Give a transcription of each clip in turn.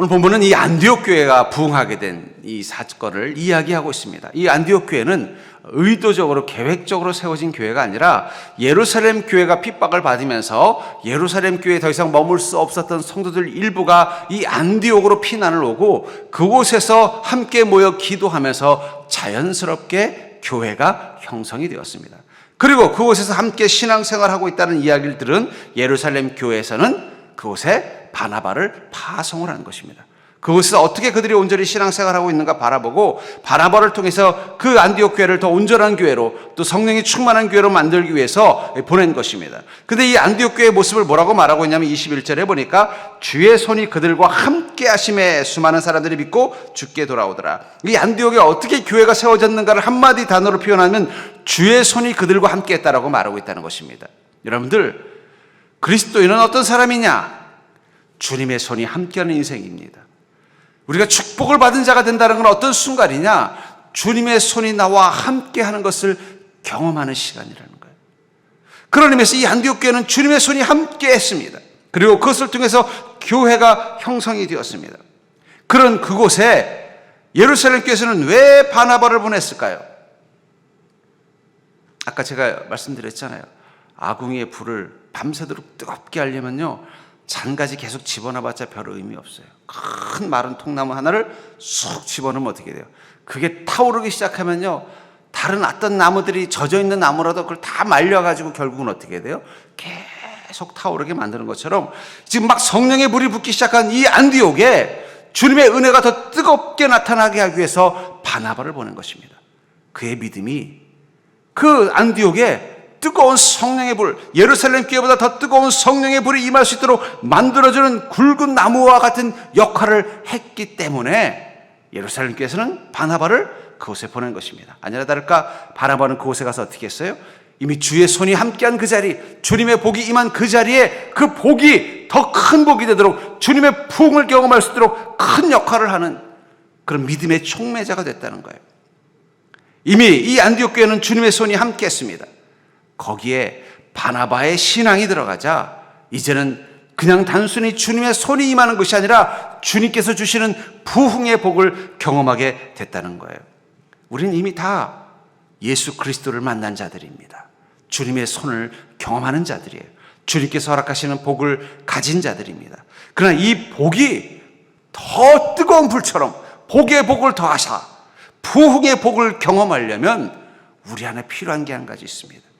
오늘 본문은 이 안디옥 교회가 부흥하게 된 이 사건을 이야기하고 있습니다. 이 안디옥 교회는 의도적으로 계획적으로 세워진 교회가 아니라 예루살렘 교회가 핍박을 받으면서 예루살렘 교회에 더 이상 머물 수 없었던 성도들 일부가 이 안디옥으로 피난을 오고 그곳에서 함께 모여 기도하면서 자연스럽게 교회가 형성이 되었습니다. 그리고 그곳에서 함께 신앙생활하고 있다는 이야기를 들은 예루살렘 교회에서는 그곳에 바나바를 파송을 한 것입니다. 그곳에서 어떻게 그들이 온전히 신앙생활하고 있는가 바라보고 바나바를 통해서 그 안디옥 교회를 더 온전한 교회로 또 성령이 충만한 교회로 만들기 위해서 보낸 것입니다. 근데 이 안디옥 교회의 모습을 뭐라고 말하고 있냐면 21절에 보니까 주의 손이 그들과 함께 하심에 수많은 사람들이 믿고 주께 돌아오더라. 이 안디옥에 어떻게 교회가 세워졌는가를 한마디 단어로 표현하면 주의 손이 그들과 함께 했다라고 말하고 있다는 것입니다. 여러분들, 그리스도인은 어떤 사람이냐? 주님의 손이 함께하는 인생입니다. 우리가 축복을 받은 자가 된다는 건 어떤 순간이냐? 주님의 손이 나와 함께하는 것을 경험하는 시간이라는 거예요. 그런 의미에서 이 안디옥 교회는 주님의 손이 함께했습니다. 그리고 그것을 통해서 교회가 형성이 되었습니다. 그런 그곳에 예루살렘 교회에서는 왜 바나바를 보냈을까요? 아까 제가 말씀드렸잖아요. 아궁이의 불을 밤새도록 뜨겁게 하려면요, 잔가지 계속 집어넣어봤자 별 의미 없어요. 큰 마른 통나무 하나를 쑥 집어넣으면 어떻게 돼요? 그게 타오르기 시작하면요, 다른 어떤 나무들이 젖어있는 나무라도 그걸 다 말려가지고 결국은 어떻게 돼요? 계속 타오르게 만드는 것처럼 지금 막 성령의 불이 붙기 시작한 이 안디옥에 주님의 은혜가 더 뜨겁게 나타나게 하기 위해서 바나바를 보낸 것입니다. 그의 믿음이 그 안디옥에 뜨거운 성령의 불, 예루살렘 교회보다 더 뜨거운 성령의 불이 임할 수 있도록 만들어주는 굵은 나무와 같은 역할을 했기 때문에 예루살렘 교회에서는 바나바를 그곳에 보낸 것입니다. 아니라 다를까 바나바는 그곳에 가서 어떻게 했어요? 이미 주의 손이 함께한 그 자리, 주님의 복이 임한 그 자리에 그 복이 더 큰 복이 되도록 주님의 부흥을 경험할 수 있도록 큰 역할을 하는 그런 믿음의 촉매자가 됐다는 거예요. 이미 이 안디옥 교회는 주님의 손이 함께했습니다. 거기에 바나바의 신앙이 들어가자 이제는 그냥 단순히 주님의 손이 임하는 것이 아니라 주님께서 주시는 부흥의 복을 경험하게 됐다는 거예요. 우리는 이미 다 예수 그리스도를 만난 자들입니다. 주님의 손을 경험하는 자들이에요. 주님께서 허락하시는 복을 가진 자들입니다. 그러나 이 복이 더 뜨거운 불처럼 복의 복을 더하사 부흥의 복을 경험하려면 우리 안에 필요한 게 한 가지 있습니다.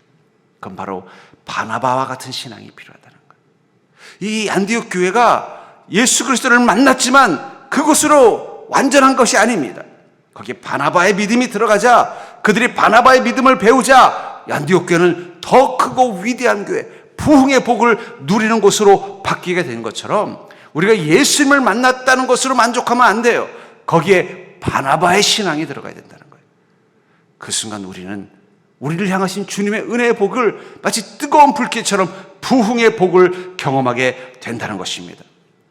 그건 바로 바나바와 같은 신앙이 필요하다는 거예요. 이 안디옥 교회가 예수 그리스도를 만났지만 그것으로 완전한 것이 아닙니다. 거기에 바나바의 믿음이 들어가자, 그들이 바나바의 믿음을 배우자 안디옥 교회는 더 크고 위대한 교회, 부흥의 복을 누리는 곳으로 바뀌게 된 것처럼 우리가 예수님을 만났다는 것으로 만족하면 안 돼요. 거기에 바나바의 신앙이 들어가야 된다는 거예요. 그 순간 우리를 향하신 주님의 은혜의 복을 마치 뜨거운 불길처럼 부흥의 복을 경험하게 된다는 것입니다.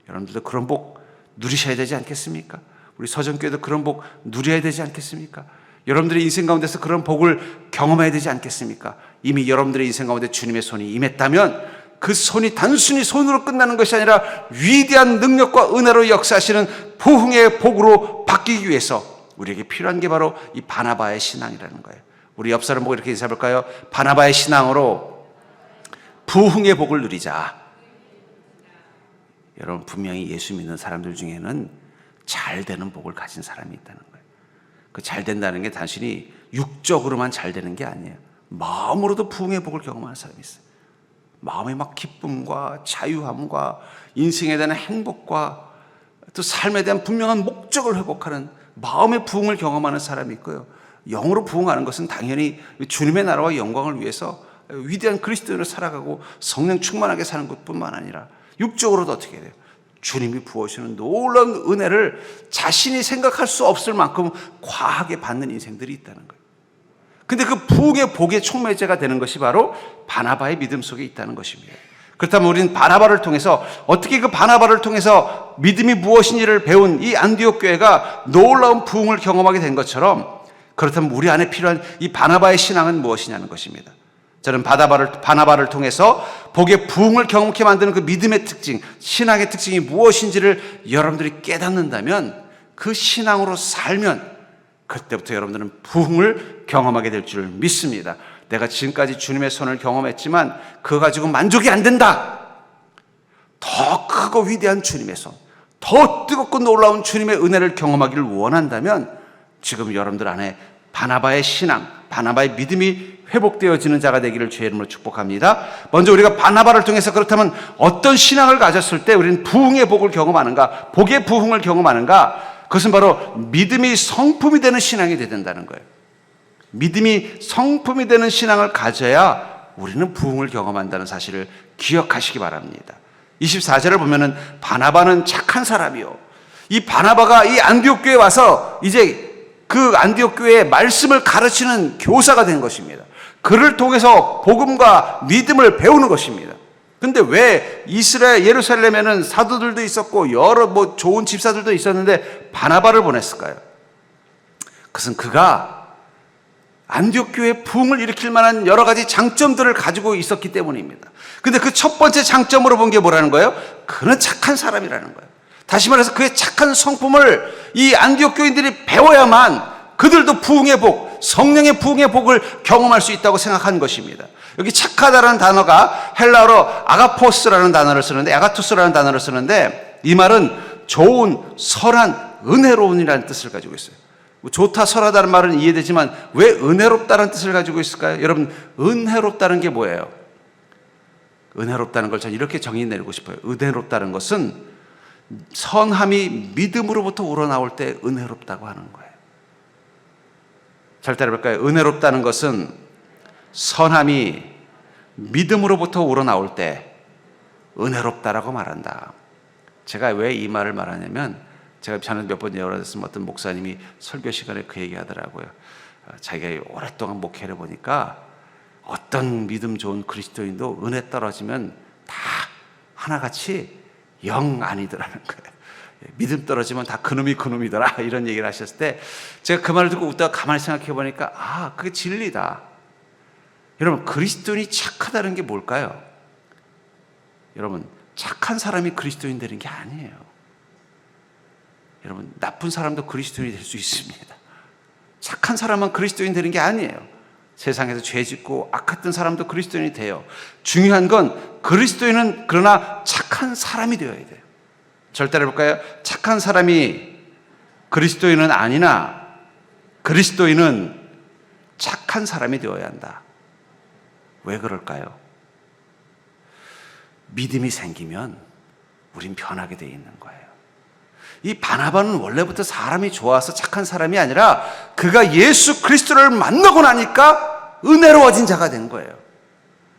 여러분들도 그런 복 누리셔야 되지 않겠습니까? 우리 서정교회도 그런 복 누려야 되지 않겠습니까? 여러분들의 인생 가운데서 그런 복을 경험해야 되지 않겠습니까? 이미 여러분들의 인생 가운데 주님의 손이 임했다면 그 손이 단순히 손으로 끝나는 것이 아니라 위대한 능력과 은혜로 역사하시는 부흥의 복으로 바뀌기 위해서 우리에게 필요한 게 바로 이 바나바의 신앙이라는 거예요. 우리 옆 사람 보고 이렇게 인사해 볼까요? 바나바의 신앙으로 부흥의 복을 누리자. 여러분, 분명히 예수 믿는 사람들 중에는 잘 되는 복을 가진 사람이 있다는 거예요. 그 잘 된다는 게 단순히 육적으로만 잘 되는 게 아니에요. 마음으로도 부흥의 복을 경험하는 사람이 있어요. 마음의 막 기쁨과 자유함과 인생에 대한 행복과 또 삶에 대한 분명한 목적을 회복하는 마음의 부흥을 경험하는 사람이 있고요. 영으로 부흥하는 것은 당연히 주님의 나라와 영광을 위해서 위대한 그리스도인으로 살아가고 성령 충만하게 사는 것뿐만 아니라 육적으로도 어떻게 돼요? 주님이 부어주시는 놀라운 은혜를 자신이 생각할 수 없을 만큼 과하게 받는 인생들이 있다는 거예요. 근데 그 부흥의 복의 촉매제가 되는 것이 바로 바나바의 믿음 속에 있다는 것입니다. 그렇다면 우리는 바나바를 통해서 어떻게 그 바나바를 통해서 믿음이 무엇인지를 배운 이 안디옥 교회가 놀라운 부흥을 경험하게 된 것처럼, 그렇다면 우리 안에 필요한 이 바나바의 신앙은 무엇이냐는 것입니다. 저는 바나바를 통해서 복의 부흥을 경험케 만드는 그 믿음의 특징, 신앙의 특징이 무엇인지를 여러분들이 깨닫는다면, 그 신앙으로 살면 그때부터 여러분들은 부흥을 경험하게 될 줄 믿습니다. 내가 지금까지 주님의 손을 경험했지만 그거 가지고 만족이 안 된다. 더 크고 위대한 주님의 손, 더 뜨겁고 놀라운 주님의 은혜를 경험하기를 원한다면 지금 여러분들 안에 바나바의 신앙, 바나바의 믿음이 회복되어지는 자가 되기를 주의 이름으로 축복합니다. 먼저 우리가 바나바를 통해서 그렇다면 어떤 신앙을 가졌을 때 우리는 부흥의 복을 경험하는가, 복의 부흥을 경험하는가? 그것은 바로 믿음이 성품이 되는 신앙이 되어야 된다는 거예요. 믿음이 성품이 되는 신앙을 가져야 우리는 부흥을 경험한다는 사실을 기억하시기 바랍니다. 24절을 보면은 바나바는 착한 사람이요. 이 바나바가 이 안디옥 교회에 와서 이제 그 안디옥 교회의 말씀을 가르치는 교사가 된 것입니다. 그를 통해서 복음과 믿음을 배우는 것입니다. 근데 왜 이스라엘 예루살렘에는 사도들도 있었고 여러 좋은 집사들도 있었는데 바나바를 보냈을까요? 그것은 그가 안디옥 교회의 부흥을 일으킬 만한 여러 가지 장점들을 가지고 있었기 때문입니다. 근데 그 첫 번째 장점으로 본 게 뭐라는 거예요? 그는 착한 사람이라는 거예요. 다시 말해서 그의 착한 성품을 이 안디옥 교인들이 배워야만 그들도 부흥의 복, 성령의 부흥의 복을 경험할 수 있다고 생각한 것입니다. 여기 착하다라는 단어가 헬라어로 아가포스라는 단어를 쓰는데, 아가투스라는 단어를 쓰는데, 이 말은 좋은, 선한, 은혜로운이라는 뜻을 가지고 있어요. 좋다, 선하다는 말은 이해되지만 왜 은혜롭다는 뜻을 가지고 있을까요? 여러분, 은혜롭다는 게 뭐예요? 은혜롭다는 걸 저는 이렇게 정의 내리고 싶어요. 은혜롭다는 것은 선함이 믿음으로부터 우러나올 때 은혜롭다고 하는 거예요. 잘 따라해볼까요? 은혜롭다는 것은 선함이 믿음으로부터 우러나올 때 은혜롭다라고 말한다. 제가 왜 이 말을 말하냐면, 제가 저는 몇 번 여러분들 어떤 목사님이 설교 시간에 그 얘기 하더라고요. 자기가 오랫동안 목회를 보니까 어떤 믿음 좋은 그리스도인도 은혜 떨어지면 다 하나같이 영 아니더라는 거예요. 믿음 떨어지면 다 그놈이더라, 이런 얘기를 하셨을 때 제가 그 말을 듣고 웃다가 가만히 생각해 보니까 그게 진리다. 여러분, 그리스도인이 착하다는 게 뭘까요? 여러분, 착한 사람이 그리스도인 되는 게 아니에요. 여러분, 나쁜 사람도 그리스도인이 될 수 있습니다. 착한 사람만 그리스도인 되는 게 아니에요. 세상에서 죄 짓고 악했던 사람도 그리스도인이 돼요. 중요한 건 그리스도인은 그러나 착한 사람이 되어야 돼요. 절대로 해볼까요? 착한 사람이 그리스도인은 아니나 그리스도인은 착한 사람이 되어야 한다. 왜 그럴까요? 믿음이 생기면 우린 변하게 돼 있는 거예요. 이 바나바는 원래부터 사람이 좋아서 착한 사람이 아니라 그가 예수 그리스도를 만나고 나니까 은혜로워진 자가 된 거예요.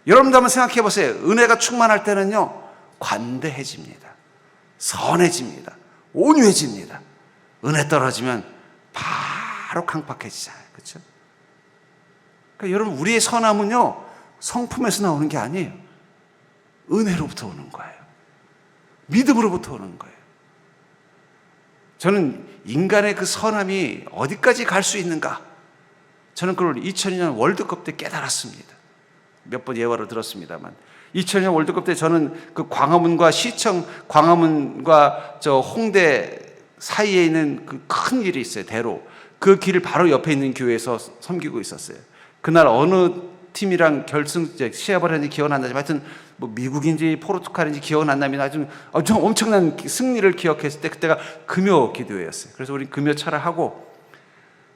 여러분도 한번 생각해 보세요. 은혜가 충만할 때는요, 관대해집니다. 선해집니다. 온유해집니다. 은혜 떨어지면 바로 강팍해지잖아요. 그렇죠? 그러니까 여러분, 우리의 선함은요, 성품에서 나오는 게 아니에요. 은혜로부터 오는 거예요. 믿음으로부터 오는 거예요. 저는 인간의 그 선함이 어디까지 갈 수 있는가? 저는 그걸 2002년 월드컵 때 깨달았습니다. 몇 번 예화를 들었습니다만 2002년 월드컵 때 저는 그 광화문과 시청, 광화문과 저 홍대 사이에 있는 그 큰 길이 있어요. 대로. 그 길 바로 옆에 있는 교회에서 섬기고 있었어요. 그날 어느 팀이랑 시합을 했는지 기억은 안 나지만 하여튼 미국인지 포르투갈인지 기억은 안 납니다. 아주 엄청난 승리를 기억했을 때 그때가 금요 기도회였어요. 그래서 우리 금요 차례하고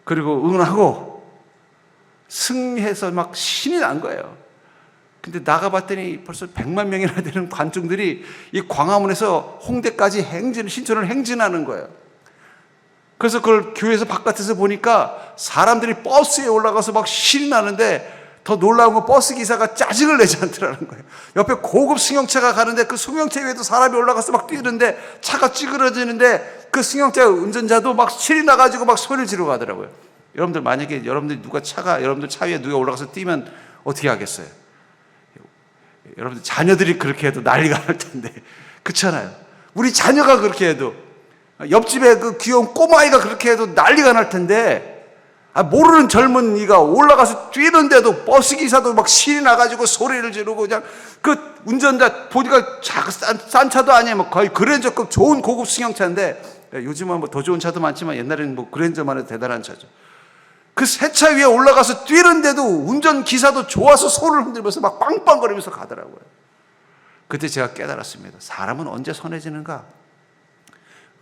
그리고 응원하고 승리해서 막 신이 난 거예요. 근데 나가봤더니 벌써 100만 명이나 되는 관중들이 이 광화문에서 홍대까지 신촌을 행진하는 거예요. 그래서 그걸 교회에서 바깥에서 보니까 사람들이 버스에 올라가서 막 신이 나는데 더 놀라운 건 버스 기사가 짜증을 내지 않더라는 거예요. 옆에 고급 승용차가 가는데 그 승용차 위에도 사람이 올라가서 막 뛰는데 차가 찌그러지는데 그 승용차 운전자도 막 신이 나가지고 막 소리를 지르고 가더라고요. 여러분들 만약에 여러분들 여러분들 차 위에 누가 올라가서 뛰면 어떻게 하겠어요? 여러분들 자녀들이 그렇게 해도 난리가 날 텐데, 그렇잖아요. 우리 자녀가 그렇게 해도, 옆집에 그 귀여운 꼬마아이가 그렇게 해도 난리가 날 텐데, 모르는 젊은이가 올라가서 뛰는데도 버스 기사도 막 신이 나가지고 소리를 지르고, 그냥 그 운전자 보니까 싼 차도 아니에요. 뭐 거의 그랜저급 좋은 고급 승용차인데, 요즘은 뭐 더 좋은 차도 많지만 옛날에는 뭐 그랜저만 해도 대단한 차죠. 그 새 차 위에 올라가서 뛰는데도 운전 기사도 좋아서 손을 흔들면서 막 빵빵거리면서 가더라고요. 그때 제가 깨달았습니다. 사람은 언제 선해지는가?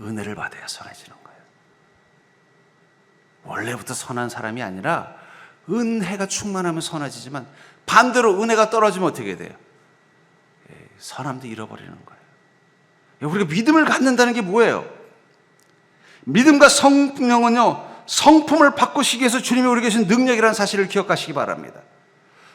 은혜를 받아야 선해지는 거예요. 원래부터 선한 사람이 아니라 은혜가 충만하면 선해지지만, 반대로 은혜가 떨어지면 어떻게 돼요? 선함도 잃어버리는 거예요. 우리가 믿음을 갖는다는 게 뭐예요? 믿음과 성령은요, 성품을 바꾸시기 위해서 주님이 우리에게 주신 능력이라는 사실을 기억하시기 바랍니다.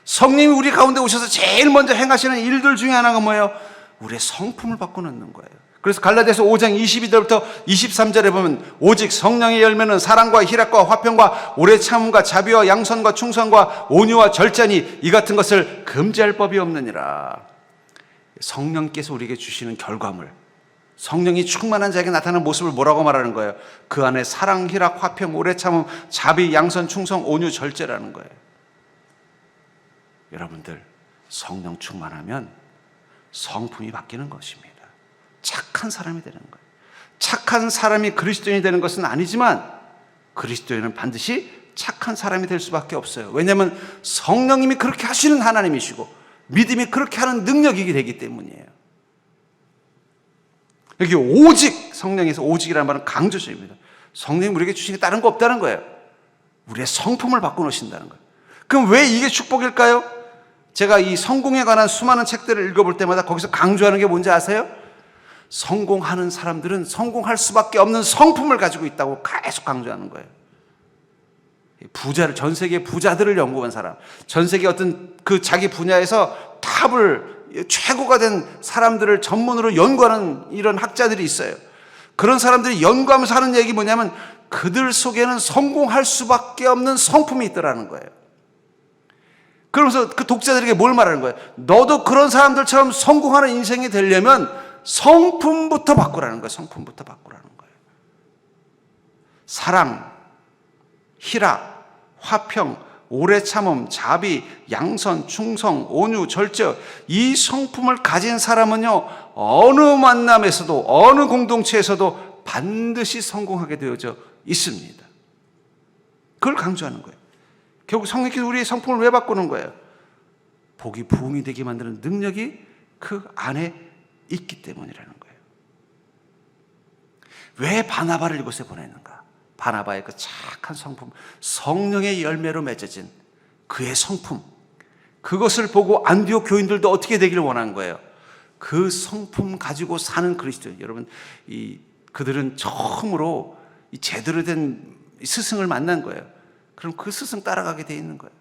성령이 우리 가운데 오셔서 제일 먼저 행하시는 일들 중에 하나가 뭐예요? 우리의 성품을 바꾸는 거예요. 그래서 갈라디아서 5장 22절부터 23절에 보면, 오직 성령의 열매는 사랑과 희락과 화평과 오래 참음과 자비와 양선과 충성과 온유와 절제니 이 같은 것을 금지할 법이 없느니라. 성령께서 우리에게 주시는 결과물, 성령이 충만한 자에게 나타나는 모습을 뭐라고 말하는 거예요? 그 안에 사랑, 희락, 화평, 오래 참음, 자비, 양선, 충성, 온유, 절제라는 거예요. 여러분들, 성령 충만하면 성품이 바뀌는 것입니다. 착한 사람이 되는 거예요. 착한 사람이 그리스도인이 되는 것은 아니지만, 그리스도인은 반드시 착한 사람이 될 수밖에 없어요. 왜냐하면 성령님이 그렇게 하시는 하나님이시고 믿음이 그렇게 하는 능력이 되기 때문이에요. 여기 오직, 성령에서 오직이라는 말은 강조적입니다. 성령이 우리에게 주신 게 다른 거 없다는 거예요. 우리의 성품을 바꿔놓으신다는 거예요. 그럼 왜 이게 축복일까요? 제가 이 성공에 관한 수많은 책들을 읽어볼 때마다 거기서 강조하는 게 뭔지 아세요? 성공하는 사람들은 성공할 수밖에 없는 성품을 가지고 있다고 계속 강조하는 거예요. 부자를, 전 세계 부자들을 연구한 사람, 전 세계 어떤 그 자기 분야에서 탑을, 최고가 된 사람들을 전문으로 연구하는 이런 학자들이 있어요. 그런 사람들이 연구하면서 하는 얘기 뭐냐면, 그들 속에는 성공할 수밖에 없는 성품이 있더라는 거예요. 그러면서 그 독자들에게 뭘 말하는 거예요? 너도 그런 사람들처럼 성공하는 인생이 되려면 성품부터 바꾸라는 거예요. 성품부터 바꾸라는 거예요. 사랑, 희락, 화평, 오래 참음, 자비, 양선, 충성, 온유, 절제, 이 성품을 가진 사람은요, 어느 만남에서도 어느 공동체에서도 반드시 성공하게 되어져 있습니다. 그걸 강조하는 거예요. 결국 성령께서 우리의 성품을 왜 바꾸는 거예요? 복이 부흥이 되게 만드는 능력이 그 안에 있기 때문이라는 거예요. 왜 바나바를 이곳에 보냈는가? 바나바의 그 착한 성품, 성령의 열매로 맺어진 그의 성품, 그것을 보고 안디옥 교인들도 어떻게 되기를 원한 거예요? 그 성품 가지고 사는 그리스도인. 여러분, 그들은 처음으로 제대로 된 스승을 만난 거예요. 그럼 그 스승 따라가게 돼 있는 거예요.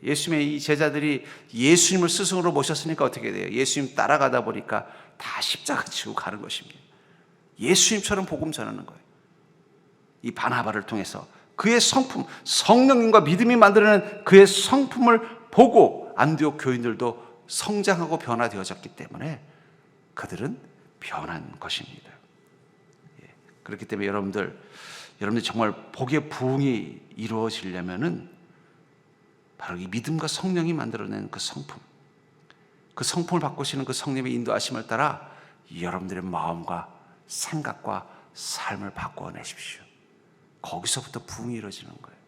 예수님의 이 제자들이 예수님을 스승으로 모셨으니까 어떻게 돼요? 예수님 따라가다 보니까 다 십자가 지고 가는 것입니다. 예수님처럼 복음 전하는 거예요. 이 바나바를 통해서 그의 성품, 성령님과 믿음이 만들어낸 그의 성품을 보고 안디옥 교인들도 성장하고 변화되어졌기 때문에 그들은 변한 것입니다. 그렇기 때문에 여러분들 정말 복의 부흥이 이루어지려면은 바로 이 믿음과 성령이 만들어낸 그 성품, 그 성품을 바꾸시는 그 성령의 인도하심을 따라 여러분들의 마음과 생각과 삶을 바꿔내십시오. 거기서부터 부흥이 이루어지는 거예요.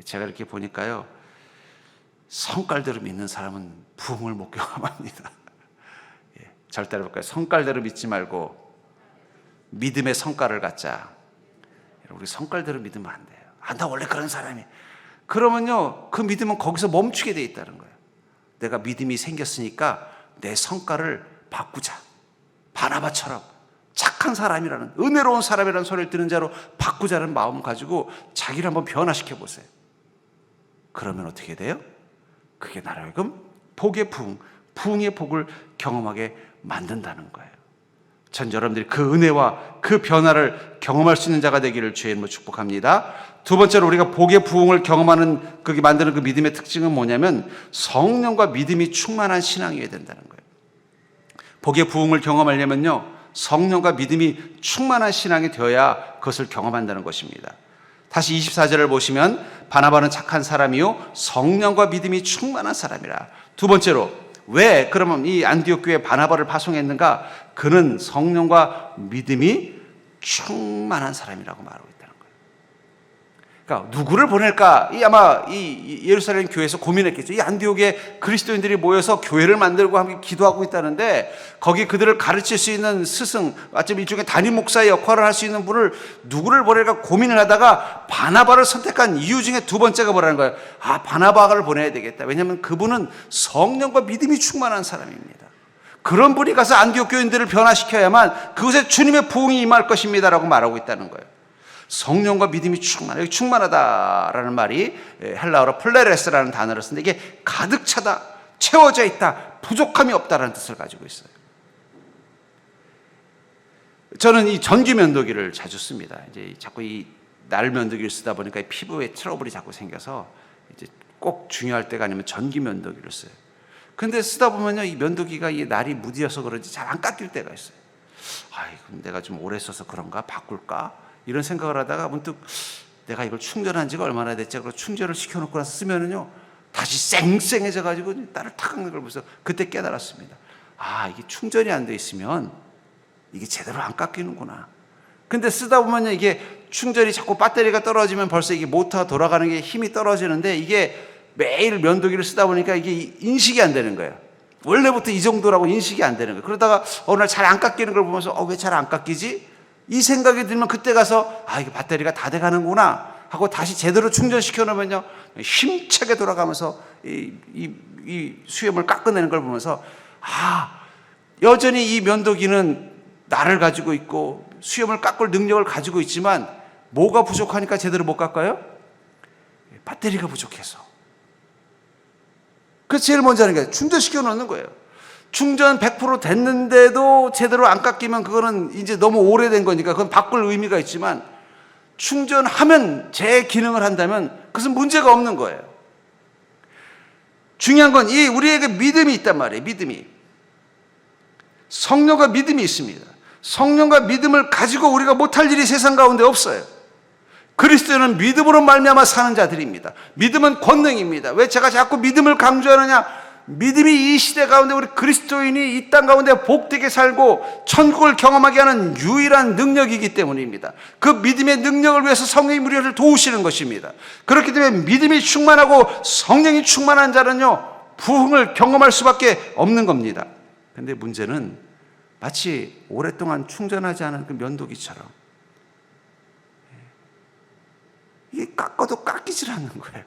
제가 이렇게 보니까요, 성깔대로 믿는 사람은 부흥을 못 경험합니다. 절대 해볼까요? 성깔대로 믿지 말고 믿음의 성깔을 갖자. 우리 성깔대로 믿으면 안 돼요. 나 원래 그런 사람이. 그러면요, 그 믿음은 거기서 멈추게 돼 있다는 거예요. 내가 믿음이 생겼으니까 내 성깔을 바꾸자. 바나바처럼 착한 사람이라는, 은혜로운 사람이라는 소리를 듣는 자로 바꾸자는 마음을 가지고 자기를 한번 변화시켜 보세요. 그러면 어떻게 돼요? 그게 나를 하여금 복의 부흥, 부흥의 복을 경험하게 만든다는 거예요. 전 여러분들이 그 은혜와 그 변화를 경험할 수 있는 자가 되기를 주의 이름으로 축복합니다. 두 번째로 우리가 복의 부흥을 경험하는, 그게 만드는 그 믿음의 특징은 뭐냐면 성령과 믿음이 충만한 신앙이어야 된다는 거예요. 복의 부흥을 경험하려면요, 성령과 믿음이 충만한 신앙이 되어야 그것을 경험한다는 것입니다. 다시 24절을 보시면 바나바는 착한 사람이요 성령과 믿음이 충만한 사람이라. 두 번째로 왜 그러면 이 안디옥 교회에 바나바를 파송했는가? 그는 성령과 믿음이 충만한 사람이라고 말하고 있다는 거예요. 그러니까 누구를 보낼까? 아마 이 예루살렘 교회에서 고민했겠죠. 이 안디옥에 그리스도인들이 모여서 교회를 만들고 함께 기도하고 있다는데 거기 그들을 가르칠 수 있는 스승, 어쩌면 일종의 담임 목사의 역할을 할 수 있는 분을 누구를 보낼까 고민을 하다가 바나바를 선택한 이유 중에 두 번째가 뭐라는 거예요? 바나바를 보내야 되겠다. 왜냐하면 그분은 성령과 믿음이 충만한 사람입니다. 그런 분이 가서 안디옥 교인들을 변화시켜야만 그곳에 주님의 부흥이 임할 것입니다라고 말하고 있다는 거예요. 성령과 믿음이 여기 충만하다라는 말이 헬라어로 플레레스라는 단어를 쓰는데 이게 가득 차다, 채워져 있다, 부족함이 없다라는 뜻을 가지고 있어요. 저는 이 전기 면도기를 자주 씁니다. 이제 자꾸 이 날 면도기를 쓰다 보니까 피부에 트러블이 자꾸 생겨서 이제 꼭 중요할 때가 아니면 전기 면도기를 써요. 근데 쓰다 보면요, 이 면도기가 이 날이 무디어서 그런지 잘 안 깎일 때가 있어요. 그럼 내가 좀 오래 써서 그런가? 바꿀까? 이런 생각을 하다가 문득 내가 이걸 충전한 지가 얼마나 됐지? 그래서 충전을 시켜놓고 나서 쓰면은요, 다시 쌩쌩해져가지고 딸을 탁 깎는 걸 보면서 그때 깨달았습니다. 이게 충전이 안 돼 있으면 이게 제대로 안 깎이는구나. 근데 쓰다 보면요, 이게 충전이 자꾸 배터리가 떨어지면 벌써 이게 모터가 돌아가는 게 힘이 떨어지는데 이게 매일 면도기를 쓰다 보니까 이게 인식이 안 되는 거예요. 원래부터 이 정도라고 인식이 안 되는 거예요. 그러다가 어느 날 잘 안 깎이는 걸 보면서 왜 잘 안 깎이지? 이 생각이 들면 그때 가서 이게 배터리가 다 돼가는구나 하고 다시 제대로 충전시켜 놓으면요, 힘차게 돌아가면서 이 수염을 깎아내는 걸 보면서 여전히 이 면도기는 나를 가지고 있고 수염을 깎을 능력을 가지고 있지만 뭐가 부족하니까 제대로 못 깎아요? 배터리가 부족해서. 그래서 제일 먼저 하는 게 충전시켜 놓는 거예요. 충전 100% 됐는데도 제대로 안 깎이면 그거는 이제 너무 오래된 거니까 그건 바꿀 의미가 있지만 충전하면 제 기능을 한다면 그것은 문제가 없는 거예요. 중요한 건 우리에게 믿음이 있단 말이에요. 믿음이. 성령과 믿음이 있습니다. 성령과 믿음을 가지고 우리가 못할 일이 세상 가운데 없어요. 그리스도는 믿음으로 말미암아 사는 자들입니다. 믿음은 권능입니다. 왜 제가 자꾸 믿음을 강조하느냐? 믿음이 이 시대 가운데 우리 그리스도인이 이 땅 가운데 복되게 살고 천국을 경험하게 하는 유일한 능력이기 때문입니다. 그 믿음의 능력을 위해서 성령이 우리를 도우시는 것입니다. 그렇기 때문에 믿음이 충만하고 성령이 충만한 자는요, 부흥을 경험할 수밖에 없는 겁니다. 그런데 문제는 마치 오랫동안 충전하지 않은 그 면도기처럼 이게 깎아도 깎이질 않는 거예요.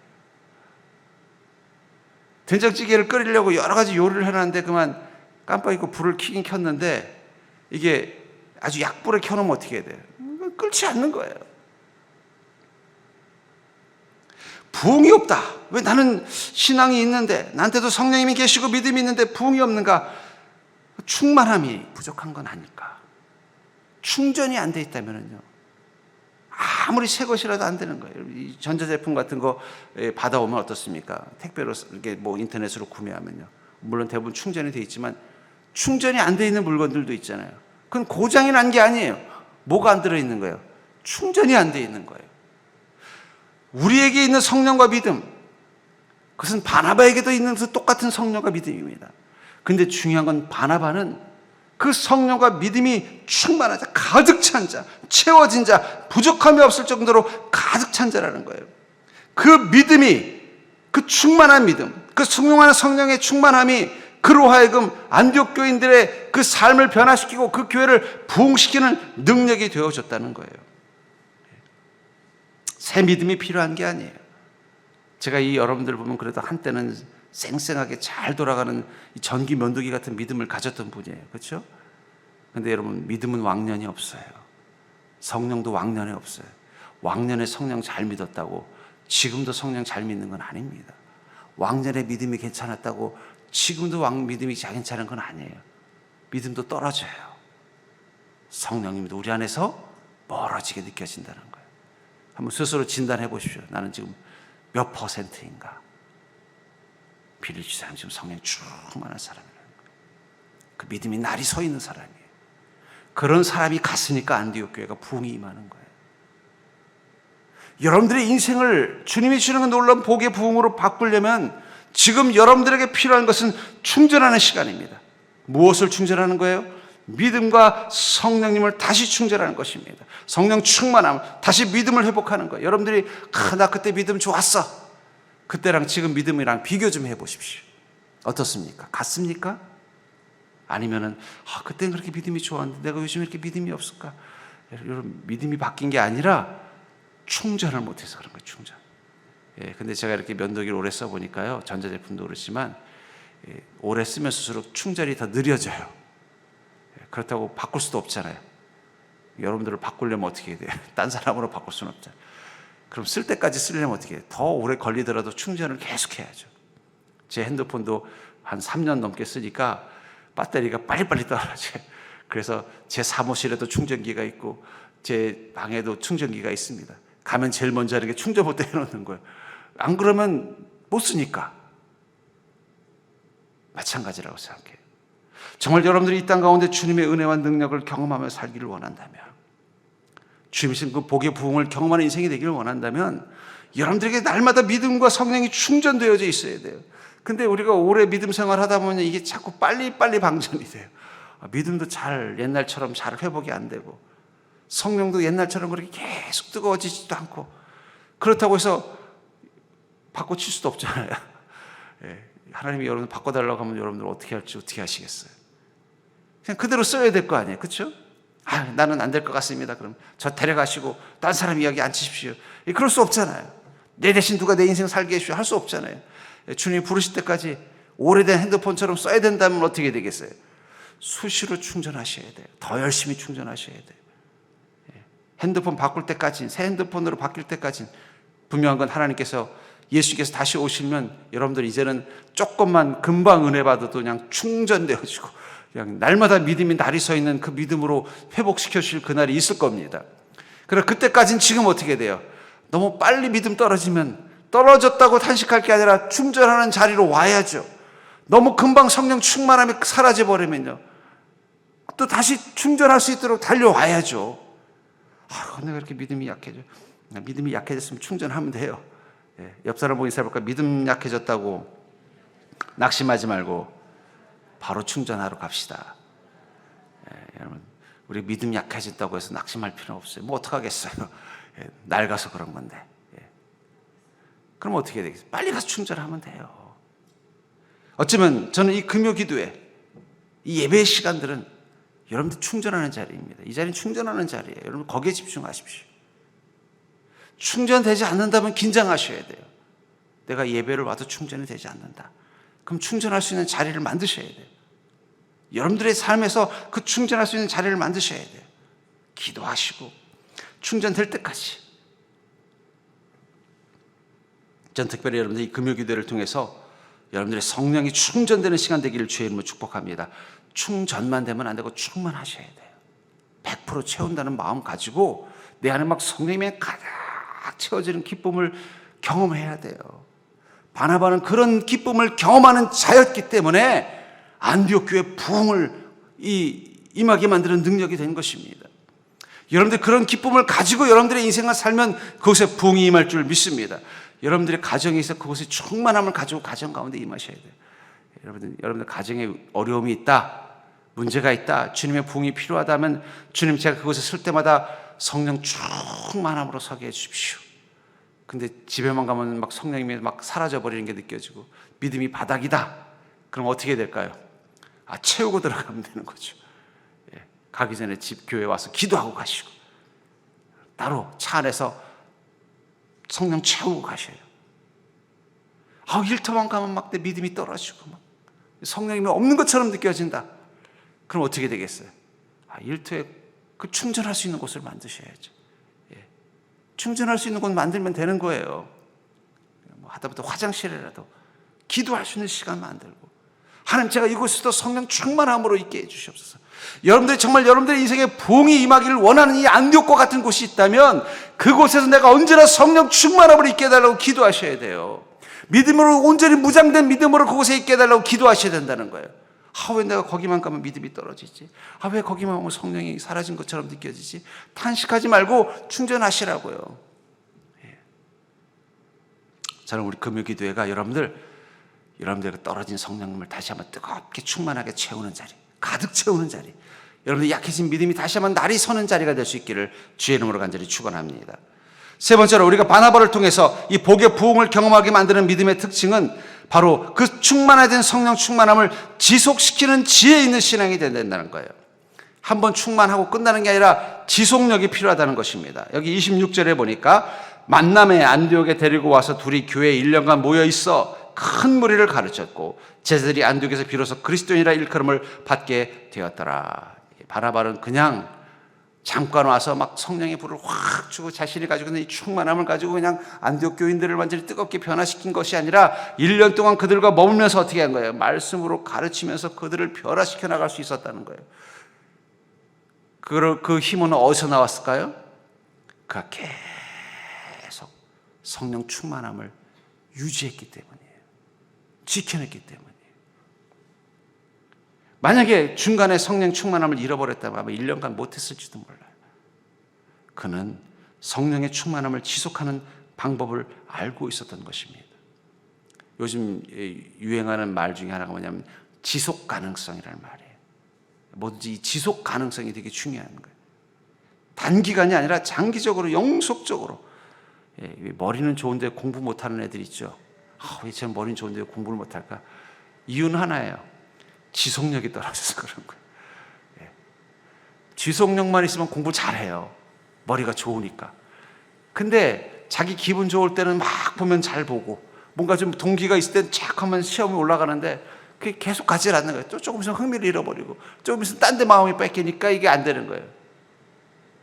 된장찌개를 끓이려고 여러 가지 요리를 해놨는데 그만 깜빡 잊고 불을 켜긴 켰는데 이게 아주 약불에 켜놓으면 어떻게 해야 돼요? 끓지 않는 거예요. 부흥이 없다. 왜 나는 신앙이 있는데, 나한테도 성령님이 계시고 믿음이 있는데 부흥이 없는가? 충만함이 부족한 건 아닐까? 충전이 안 돼 있다면요, 아무리 새 것이라도 안 되는 거예요. 이 전자제품 같은 거 받아오면 어떻습니까? 택배로 이렇게 인터넷으로 구매하면요, 물론 대부분 충전이 돼 있지만 충전이 안 돼 있는 물건들도 있잖아요. 그건 고장이 난 게 아니에요. 뭐가 안 들어 있는 거예요? 충전이 안 돼 있는 거예요. 우리에게 있는 성령과 믿음, 그것은 바나바에게도 있는 그 똑같은 성령과 믿음입니다. 근데 중요한 건 바나바는 그 성령과 믿음이 충만한 자, 가득 찬 자, 채워진 자, 부족함이 없을 정도로 가득 찬 자라는 거예요. 그 믿음이, 그 충만한 믿음, 그 성령하는 성령의 충만함이 그로 하여금 안디옥 교인들의 그 삶을 변화시키고 그 교회를 부흥시키는 능력이 되어졌다는 거예요. 새 믿음이 필요한 게 아니에요. 제가 이 여러분들 보면 그래도 한때는 쌩쌩하게 잘 돌아가는 전기 면도기 같은 믿음을 가졌던 분이에요. 그렇죠? 근데 여러분, 믿음은 왕년이 없어요. 성령도 왕년에 없어요. 왕년에 성령 잘 믿었다고 지금도 성령 잘 믿는 건 아닙니다. 왕년에 믿음이 괜찮았다고 지금도 믿음이 괜찮은 건 아니에요. 믿음도 떨어져요. 성령님도 우리 안에서 멀어지게 느껴진다는 거예요. 한번 스스로 진단해 보십시오. 나는 지금 몇 %인가? 빌리지 사람 지금 성령 충만한 사람이라는 거예요. 그 믿음이 날이 서 있는 사람이에요. 그런 사람이 갔으니까 안디옥 교회가 부흥이 임하는 거예요. 여러분들의 인생을 주님이 주는 그 놀라운 복의 부흥으로 바꾸려면 지금 여러분들에게 필요한 것은 충전하는 시간입니다. 무엇을 충전하는 거예요? 믿음과 성령님을 다시 충전하는 것입니다. 성령 충만함, 다시 믿음을 회복하는 거예요. 여러분들이 나 그때 믿음 좋았어. 그때랑 지금 믿음이랑 비교 좀 해보십시오. 어떻습니까? 같습니까? 아니면은 그때는 그렇게 믿음이 좋았는데 내가 요즘 이렇게 믿음이 없을까? 여러분, 믿음이 바뀐 게 아니라 충전을 못해서 그런 거예요. 충전. 근데 제가 이렇게 면도기를 오래 써보니까요, 전자제품도 그렇지만 오래 쓰면 쓸수록 충전이 더 느려져요. 그렇다고 바꿀 수도 없잖아요. 여러분들을 바꾸려면 어떻게 해야 돼요? 딴 사람으로 바꿀 수는 없잖아요. 그럼 쓸 때까지 쓰려면 어떻게 해요? 더 오래 걸리더라도 충전을 계속 해야죠. 제 핸드폰도 한 3년 넘게 쓰니까 배터리가 빨리빨리 떨어져요. 그래서 제 사무실에도 충전기가 있고 제 방에도 충전기가 있습니다. 가면 제일 먼저 하는 게 충전부터 해놓는 거예요. 안 그러면 못 쓰니까. 마찬가지라고 생각해요. 정말 여러분들이 이 땅 가운데 주님의 은혜와 능력을 경험하며 살기를 원한다면, 주님이신 그 복의 부흥을 경험하는 인생이 되기를 원한다면 여러분들에게 날마다 믿음과 성령이 충전되어져 있어야 돼요. 근데 우리가 오래 믿음 생활 하다 보면 이게 자꾸 빨리빨리 방전이 돼요. 믿음도 잘 옛날처럼 잘 회복이 안 되고 성령도 옛날처럼 그렇게 계속 뜨거워지지도 않고, 그렇다고 해서 바꿔칠 수도 없잖아요. 하나님이 여러분 바꿔달라고 하면 여러분들 어떻게 할지 어떻게 하시겠어요? 그냥 그대로 써야 될 거 아니에요. 그렇죠? 나는 안 될 것 같습니다. 그럼 저 데려가시고 딴 사람 이야기 안 치십시오. 그럴 수 없잖아요. 내 대신 누가 내 인생 살게 해주시오 할 수 없잖아요. 주님이 부르실 때까지 오래된 핸드폰처럼 써야 된다면 어떻게 되겠어요? 수시로 충전하셔야 돼요. 더 열심히 충전하셔야 돼요. 핸드폰 바꿀 때까지, 새 핸드폰으로 바뀔 때까지 분명한 건 하나님께서, 예수께서 다시 오시면 여러분들 이제는 조금만 금방 은혜 받아도 그냥 충전되어지고 그냥 날마다 믿음이 날이 서 있는 그 믿음으로 회복시켜 주실 그날이 있을 겁니다. 그럼 그때까지는 지금 어떻게 돼요? 너무 빨리 믿음 떨어지면 떨어졌다고 탄식할 게 아니라 충전하는 자리로 와야죠. 너무 금방 성령 충만함이 사라져버리면요, 또 다시 충전할 수 있도록 달려와야죠. 내가 이렇게 믿음이 약해져. 믿음이 약해졌으면 충전하면 돼요. 옆 사람 보고 인사해볼까? 믿음 약해졌다고 낙심하지 말고 바로 충전하러 갑시다. 여러분, 우리 믿음 약해졌다고 해서 낙심할 필요는 없어요. 뭐 어떡하겠어요. 낡아서 그런 건데. 그럼 어떻게 되겠어요? 빨리 가서 충전하면 돼요. 어쩌면 저는 이 금요 기도회, 이 예배의 시간들은 여러분들 충전하는 자리입니다. 이 자리는 충전하는 자리예요. 여러분 거기에 집중하십시오. 충전되지 않는다면 긴장하셔야 돼요. 내가 예배를 와도 충전이 되지 않는다. 그럼 충전할 수 있는 자리를 만드셔야 돼요. 여러분들의 삶에서 그 충전할 수 있는 자리를 만드셔야 돼요. 기도하시고 충전될 때까지. 전 특별히 여러분들 이 금요기도를 통해서 여러분들의 성령이 충전되는 시간 되기를 주의 이름으로 축복합니다. 충전만 되면 안 되고 충만하셔야 돼요. 100% 채운다는 마음 가지고 내 안에 막 성령이 가득 채워지는 기쁨을 경험해야 돼요. 바나바는 그런 기쁨을 경험하는 자였기 때문에 안디옥 교회 부흥을 임하게 만드는 능력이 된 것입니다. 여러분들 그런 기쁨을 가지고 여러분들의 인생을 살면 그곳에 부흥이 임할 줄 믿습니다. 여러분들의 가정에서 그곳에 충만함을 가지고 가정 가운데 임하셔야 돼요. 여러분들 가정에 어려움이 있다, 문제가 있다, 주님의 부흥이 필요하다면 주님 제가 그곳에 설 때마다 성령 충만함으로 서게 해주십시오. 근데 집에만 가면 막 성령님이 막 사라져버리는 게 느껴지고 믿음이 바닥이다. 그럼 어떻게 될까요? 채우고 들어가면 되는 거죠. 가기 전에 집 교회 와서 기도하고 가시고 따로 차 안에서 성령 채우고 가셔요. 일터만 가면 막 내 믿음이 떨어지고 막 성령님이 없는 것처럼 느껴진다. 그럼 어떻게 되겠어요? 일터에 그 충전할 수 있는 곳을 만드셔야죠. 충전할 수 있는 곳 만들면 되는 거예요. 하다못해 화장실이라도 기도할 수 있는 시간 만들고, 하나님 제가 이곳에서도 성령 충만함으로 있게 해주시옵소서. 여러분들이 정말 여러분들의 인생에 부흥이 임하기를 원하는 이 안디옥과 같은 곳이 있다면 그곳에서 내가 언제나 성령 충만함으로 있게 해달라고 기도하셔야 돼요. 믿음으로 온전히 무장된 믿음으로 그곳에 있게 해달라고 기도하셔야 된다는 거예요. 왜 내가 거기만 가면 믿음이 떨어지지? 왜 거기만 오면 성령이 사라진 것처럼 느껴지지? 탄식하지 말고 충전하시라고요. 저는 우리 금요기도회가 여러분들에게 떨어진 성령님을 다시 한번 뜨겁게 충만하게 채우는 자리, 가득 채우는 자리, 여러분들 약해진 믿음이 다시 한번 날이 서는 자리가 될 수 있기를 주의 이름으로 간절히 축원합니다. 세 번째로 우리가 바나바를 통해서 이 복의 부흥을 경험하게 만드는 믿음의 특징은 바로 그 충만해진 성령 충만함을 지속시키는 지혜 있는 신앙이 된다는 거예요. 한번 충만하고 끝나는 게 아니라 지속력이 필요하다는 것입니다. 여기 26절에 보니까 만남에 안디옥에 데리고 와서 둘이 교회에 1년간 모여 있어 큰 무리를 가르쳤고 제자들이 안디옥에서 비로소 그리스도인이라 일컬음을 받게 되었더라. 바나바는 그냥 잠깐 와서 막 성령의 불을 확 주고 자신이 가지고 있는 이 충만함을 가지고 그냥 안디옥 교인들을 완전히 뜨겁게 변화시킨 것이 아니라 1년 동안 그들과 머물면서 어떻게 한 거예요? 말씀으로 가르치면서 그들을 변화시켜 나갈 수 있었다는 거예요. 그 힘은 어디서 나왔을까요? 그가 계속 성령 충만함을 유지했기 때문이에요. 지켜냈기 때문이에요. 만약에 중간에 성령 충만함을 잃어버렸다면 아마 1년간 못했을지도 몰라요. 그는 성령의 충만함을 지속하는 방법을 알고 있었던 것입니다. 요즘 유행하는 말 중에 하나가 뭐냐면 지속 가능성이라는 말이에요. 뭐든지 이 지속 가능성이 되게 중요한 거예요. 단기간이 아니라 장기적으로 영속적으로. 머리는 좋은데 공부 못하는 애들 있죠. 왜 제 머리는 좋은데 공부를 못할까? 이유는 하나예요. 지속력이 떨어져서 그런 거예요. 지속력만 있으면 공부 잘해요. 머리가 좋으니까. 근데 자기 기분 좋을 때는 막 보면 잘 보고 뭔가 좀 동기가 있을 때는 착 하면 시험이 올라가는데 그게 계속 가지 않는 거예요. 또 조금 있으면 흥미를 잃어버리고 조금 있으면 딴 데 마음이 뺏기니까 이게 안 되는 거예요.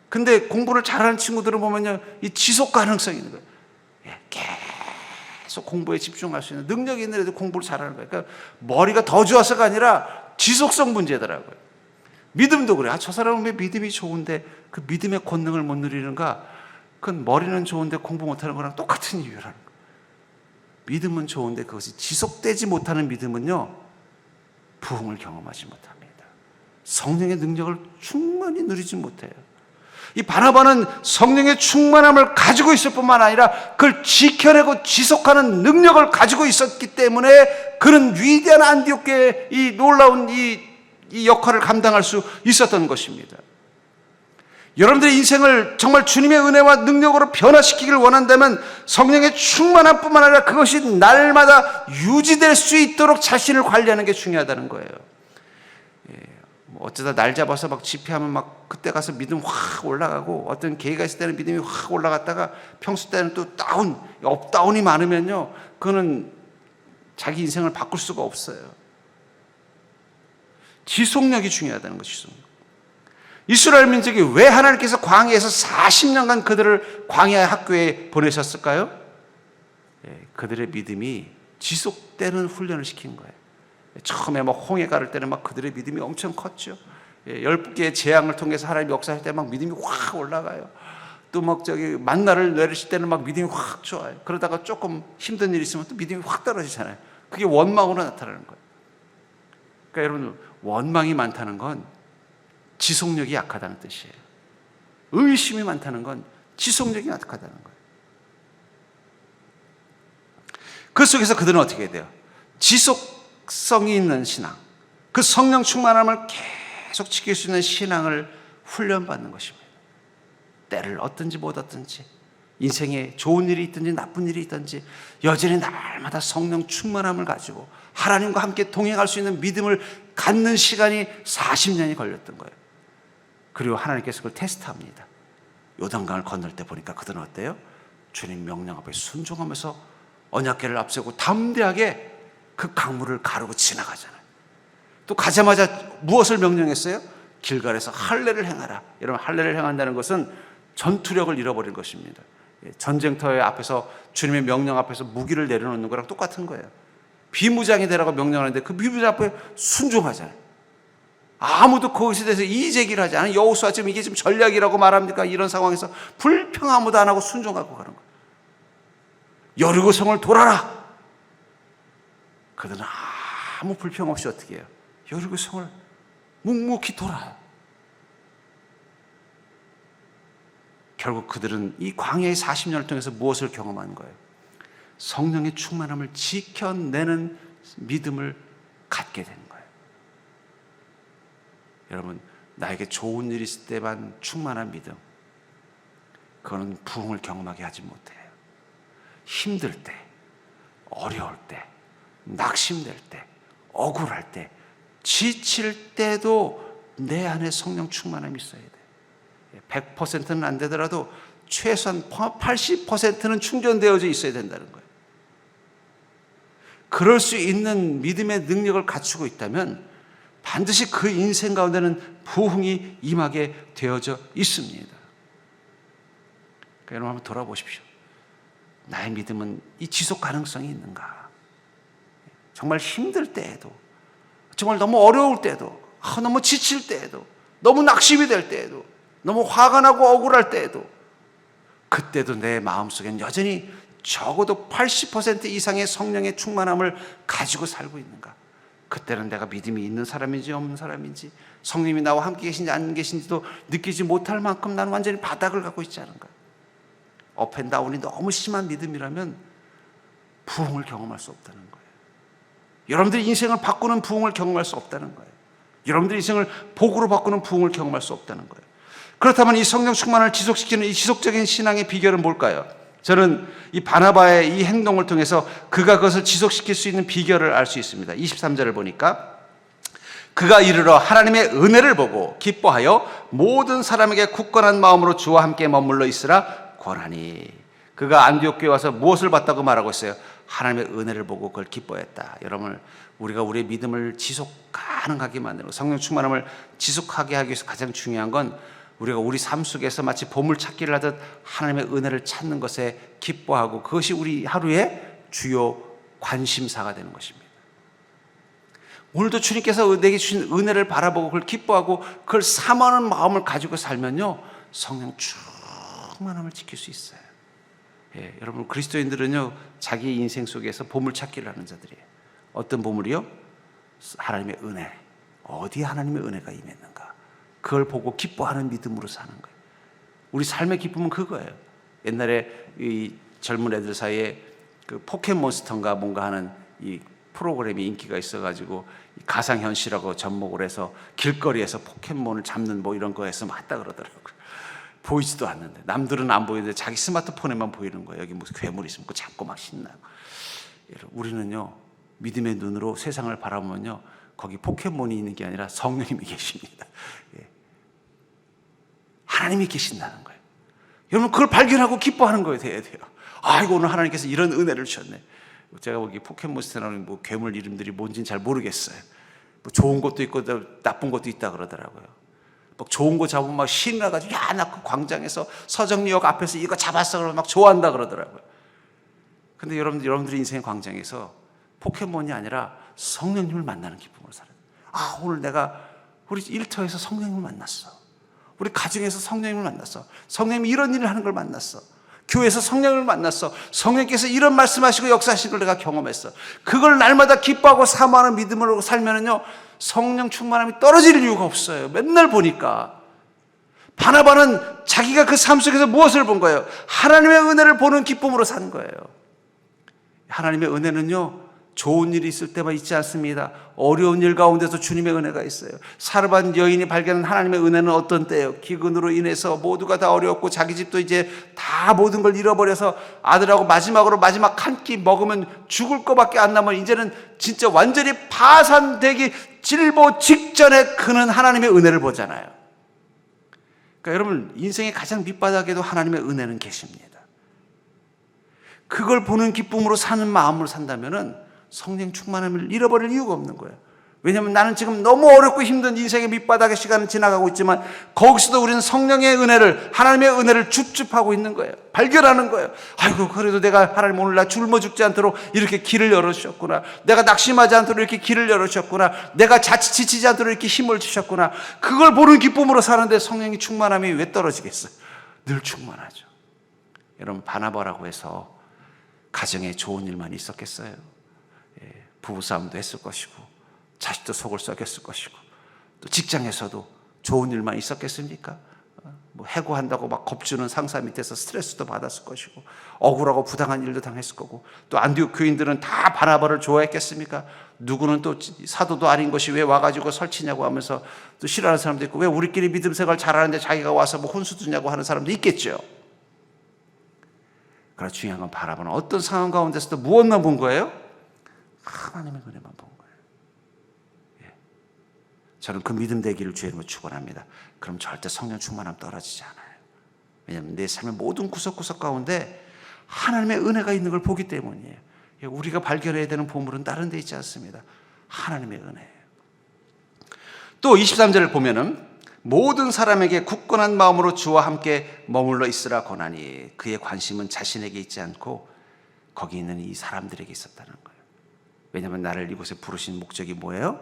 근데 공부를 잘하는 친구들은 보면요, 이 지속 가능성이 있는 거예요. 계속 공부에 집중할 수 있는 능력이 있는 애들 공부를 잘하는 거예요. 그러니까 머리가 더 좋아서가 아니라 지속성 문제더라고요. 믿음도 그래요. 저 사람은 왜 믿음이 좋은데 그 믿음의 권능을 못 누리는가? 그건 머리는 좋은데 공부 못하는 거랑 똑같은 이유라는 거예요. 믿음은 좋은데 그것이 지속되지 못하는 믿음은요, 부흥을 경험하지 못합니다. 성령의 능력을 충분히 누리지 못해요. 이 바나바는 성령의 충만함을 가지고 있을 뿐만 아니라 그걸 지켜내고 지속하는 능력을 가지고 있었기 때문에 그는 위대한 안디옥교회의 이 놀라운 이 역할을 감당할 수 있었던 것입니다. 여러분들의 인생을 정말 주님의 은혜와 능력으로 변화시키기를 원한다면 성령의 충만함 뿐만 아니라 그것이 날마다 유지될 수 있도록 자신을 관리하는 게 중요하다는 거예요. 어쩌다 날 잡아서 막 집회하면 막 그때 가서 믿음 확 올라가고 어떤 계기가 있을 때는 믿음이 확 올라갔다가 평소 때는 또 업다운이 많으면요, 그거는 자기 인생을 바꿀 수가 없어요. 지속력이 중요하다는 것이죠. 이스라엘 민족이 왜 하나님께서 광야에서 40년간 그들을 광야의 학교에 보내셨을까요? 그들의 믿음이 지속되는 훈련을 시킨 거예요. 처음에 막 홍해 가를 때는 막 그들의 믿음이 엄청 컸죠. 10개의 재앙을 통해서 하나님이 역사할 때 막 믿음이 확 올라가요. 또 막 만나를 내리실 때는 막 믿음이 확 좋아요. 그러다가 조금 힘든 일이 있으면 또 믿음이 확 떨어지잖아요. 그게 원망으로 나타나는 거예요. 그러니까 여러분, 원망이 많다는 건 지속력이 약하다는 뜻이에요. 의심이 많다는 건 지속력이 약하다는 거예요. 그 속에서 그들은 어떻게 해야 돼요? 지속성이 있는 신앙, 그 성령 충만함을 계속 지킬 수 있는 신앙을 훈련받는 것입니다. 때를 얻든지 못 얻든지, 인생에 좋은 일이 있든지 나쁜 일이 있든지 여전히 날마다 성령 충만함을 가지고 하나님과 함께 동행할 수 있는 믿음을 갖는 시간이 40년이 걸렸던 거예요. 그리고 하나님께서 그걸 테스트합니다. 요단강을 건널 때 보니까 그들은 어때요? 주님 명령 앞에 순종하면서 언약궤를 앞세우고 담대하게 그 강물을 가르고 지나가잖아요. 또 가자마자 무엇을 명령했어요? 길갈에서 할례를 행하라. 여러분, 할례를 행한다는 것은 전투력을 잃어버린 것입니다. 전쟁터의 앞에서 주님의 명령 앞에서 무기를 내려놓는 거랑 똑같은 거예요. 비무장이 되라고 명령하는데 그 비무장 앞에 순종하잖아요. 아무도 그것에 대해서 이의제기를 하지 않아요. 여호수아 지금 이게 지금 전략이라고 말합니까? 이런 상황에서 불평 아무도 안 하고 순종하고 가는 거예요. 여리고 성을 돌아라. 그들은 아무 불평 없이 어떻게 해요? 여리고 성을 묵묵히 돌아요. 결국 그들은 이 광야의 40년을 통해서 무엇을 경험한 거예요? 성령의 충만함을 지켜내는 믿음을 갖게 되는 거예요. 여러분, 나에게 좋은 일이 있을 때만 충만한 믿음, 그거는 부흥을 경험하게 하지 못해요. 힘들 때, 어려울 때, 낙심될 때, 억울할 때, 지칠 때도 내 안에 성령 충만함이 있어야 돼요. 100%는 안 되더라도 최소한 80%는 충전되어져 있어야 된다는 거예요. 그럴 수 있는 믿음의 능력을 갖추고 있다면 반드시 그 인생 가운데는 부흥이 임하게 되어져 있습니다. 그러니까 여러분 한번 돌아보십시오. 나의 믿음은 이 지속 가능성이 있는가? 정말 힘들 때에도, 정말 너무 어려울 때도, 너무 지칠 때에도, 너무 낙심이 될 때에도, 너무 화가 나고 억울할 때에도, 그때도 내 마음속엔 여전히 적어도 80% 이상의 성령의 충만함을 가지고 살고 있는가? 그때는 내가 믿음이 있는 사람인지 없는 사람인지, 성령님이 나와 함께 계신지 안 계신지도 느끼지 못할 만큼 나는 완전히 바닥을 갖고 있지 않은가? 업앤다운이 너무 심한 믿음이라면 부흥을 경험할 수 없다는 거예요. 여러분들의 인생을 바꾸는 부흥을 경험할 수 없다는 거예요. 여러분들의 인생을 복으로 바꾸는 부흥을 경험할 수 없다는 거예요. 그렇다면 이 성령 충만을 지속시키는 이 지속적인 신앙의 비결은 뭘까요? 저는 이 바나바의 이 행동을 통해서 그가 그것을 지속시킬 수 있는 비결을 알 수 있습니다. 23절을 보니까 그가 이르러 하나님의 은혜를 보고 기뻐하여 모든 사람에게 굳건한 마음으로 주와 함께 머물러 있으라 권하니. 그가 안디옥 교회에 와서 무엇을 봤다고 말하고 있어요? 하나님의 은혜를 보고 그걸 기뻐했다. 여러분, 우리가 우리의 믿음을 지속 가능하게 만들고 성령 충만함을 지속하게 하기 위해서 가장 중요한 건 우리가 우리 삶 속에서 마치 보물찾기를 하듯 하나님의 은혜를 찾는 것에 기뻐하고 그것이 우리 하루의 주요 관심사가 되는 것입니다. 오늘도 주님께서 내게 주신 은혜를 바라보고 그걸 기뻐하고 그걸 사모하는 마음을 가지고 살면요, 성령 충만함을 지킬 수 있어요. 예, 여러분, 그리스도인들은요 자기 인생 속에서 보물찾기를 하는 자들이에요. 어떤 보물이요? 하나님의 은혜. 어디에 하나님의 은혜가 임했는가? 그걸 보고 기뻐하는 믿음으로 사는 거예요. 우리 삶의 기쁨은 그거예요. 옛날에 이 젊은 애들 사이에 그 포켓몬스터인가 뭔가 하는 이 프로그램이 인기가 있어가지고 가상현실하고 접목을 해서 길거리에서 포켓몬을 잡는 뭐 이런 거에서 맞다 그러더라고요. 보이지도 않는데, 남들은 안 보이는데 자기 스마트폰에만 보이는 거예요. 여기 무슨 괴물이 있으면 그거 잡고 막 신나고. 우리는요 믿음의 눈으로 세상을 바라보면요 거기 포켓몬이 있는 게 아니라 성령님이 계십니다. 예. 하나님이 계신다는 거예요. 여러분, 그걸 발견하고 기뻐하는 거예요. 돼야 돼요. 아이고, 오늘 하나님께서 이런 은혜를 주셨네. 제가 보기 포켓몬스터라는 뭐 괴물 이름들이 뭔지는 잘 모르겠어요. 뭐 좋은 것도 있고 나쁜 것도 있다 그러더라고요. 막 좋은 거 잡으면 막 신나가지고, 야, 나 그 광장에서 서정리역 앞에서 이거 잡았어 그러면 막 좋아한다 그러더라고요. 근데 여러분들의 인생의 광장에서 포켓몬이 아니라 성령님을 만나는 기쁨으로 살아요. 아, 오늘 내가 우리 일터에서 성령님을 만났어. 우리 가정에서 성령님을 만났어. 성령님이 이런 일을 하는 걸 만났어. 교회에서 성령님을 만났어. 성령께서 이런 말씀하시고 역사하시는 걸 내가 경험했어. 그걸 날마다 기뻐하고 사모하는 믿음으로 살면은요 성령 충만함이 떨어질 이유가 없어요. 맨날 보니까. 바나바는 자기가 그 삶 속에서 무엇을 본 거예요? 하나님의 은혜를 보는 기쁨으로 산 거예요. 하나님의 은혜는요 좋은 일이 있을 때만 있지 않습니다. 어려운 일 가운데서 주님의 은혜가 있어요. 사르반 여인이 발견한 하나님의 은혜는 어떤 때예요? 기근으로 인해서 모두가 다 어려웠고 자기 집도 이제 다 모든 걸 잃어버려서 아들하고 마지막 한 끼 먹으면 죽을 것밖에 안 남은, 이제는 진짜 완전히 파산되기 질보 직전에 그는 하나님의 은혜를 보잖아요. 그러니까 여러분, 인생의 가장 밑바닥에도 하나님의 은혜는 계십니다. 그걸 보는 기쁨으로 사는 마음으로 산다면은 성령 충만함을 잃어버릴 이유가 없는 거예요. 왜냐하면 나는 지금 너무 어렵고 힘든 인생의 밑바닥의 시간을 지나가고 있지만 거기서도 우리는 성령의 은혜를, 하나님의 은혜를 줍줍하고 있는 거예요. 발견하는 거예요. 아이고, 그래도 내가 하나님 오늘 나 굶어 죽지 않도록 이렇게 길을 열어주셨구나. 내가 낙심하지 않도록 이렇게 길을 열어주셨구나. 내가 자칫 지치지 않도록 이렇게 힘을 주셨구나. 그걸 보는 기쁨으로 사는데 성령의 충만함이 왜 떨어지겠어요? 늘 충만하죠. 여러분, 바나바라고 해서 가정에 좋은 일만 있었겠어요? 부부싸움도 했을 것이고 자식도 속을 썩였을 것이고 또 직장에서도 좋은 일만 있었겠습니까? 뭐 해고한다고 막 겁주는 상사 밑에서 스트레스도 받았을 것이고 억울하고 부당한 일도 당했을 거고, 또 안디옥 교인들은 다 바나바를 좋아했겠습니까? 누구는 또 사도도 아닌 것이 왜 와가지고 설치냐고 하면서 또 싫어하는 사람도 있고, 왜 우리끼리 믿음 생활 잘하는데 자기가 와서 뭐 혼수 두냐고 하는 사람도 있겠죠. 그러나 중요한 건 바나바는 어떤 상황 가운데서도 무엇만 본 거예요? 하나님의 은혜만 본 거예요. 예. 저는 그 믿음 되기를 주의 이름으로 축원합니다. 그럼 절대 성령 충만함 떨어지지 않아요. 왜냐하면 내 삶의 모든 구석구석 가운데 하나님의 은혜가 있는 걸 보기 때문이에요. 우리가 발견해야 되는 보물은 다른 데 있지 않습니다. 하나님의 은혜예요. 또 23절을 보면은 모든 사람에게 굳건한 마음으로 주와 함께 머물러 있으라 권하니, 그의 관심은 자신에게 있지 않고 거기 있는 이 사람들에게 있었다는 거예요. 왜냐하면 나를 이곳에 부르신 목적이 뭐예요?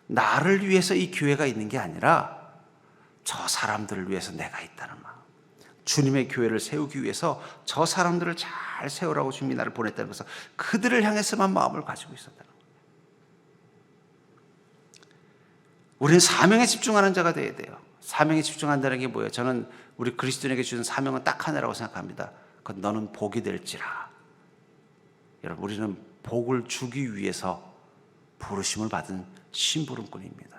나를 위해서 이 교회가 있는 게 아니라 저 사람들을 위해서 내가 있다는 마음. 주님의 교회를 세우기 위해서 저 사람들을 잘 세우라고 주님이 나를 보냈다는 것은 그들을 향해서만 마음을 가지고 있었다는 거예요. 우리는 사명에 집중하는 자가 되어야 돼요. 사명에 집중한다는 게 뭐예요? 저는 우리 그리스도인에게 주는 사명은 딱 하나라고 생각합니다. 그건 너는 복이 될지라. 여러분, 우리는 복을 주기 위해서 부르심을 받은 심부름꾼입니다.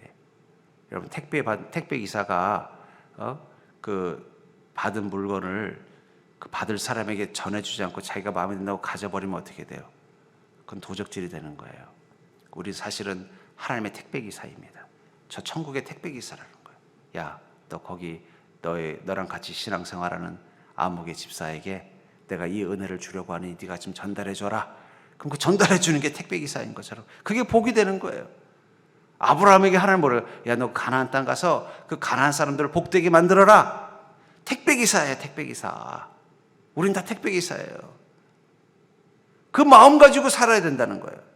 예. 여러분, 택배 기사가 그 받은 물건을 그 받을 사람에게 전해주지 않고 자기가 마음에 든다고 가져버리면 어떻게 돼요? 그건 도적질이 되는 거예요. 우리 사실은 하나님의 택배 기사입니다. 저 천국의 택배 기사라는 거예요. 야, 너 거기 너랑 같이 신앙생활하는 아목의 집사에게 내가 이 은혜를 주려고 하니 네가 좀 전달해 줘라. 그럼 그 전달해 주는 게 택배 기사인 것처럼 그게 복이 되는 거예요. 아브라함에게 하나님 뭐래요? 야, 너 가나안 땅 가서 그 가나안 사람들을 복되게 만들어라. 택배 기사예요, 택배 기사. 우린 다 택배 기사예요. 그 마음 가지고 살아야 된다는 거예요.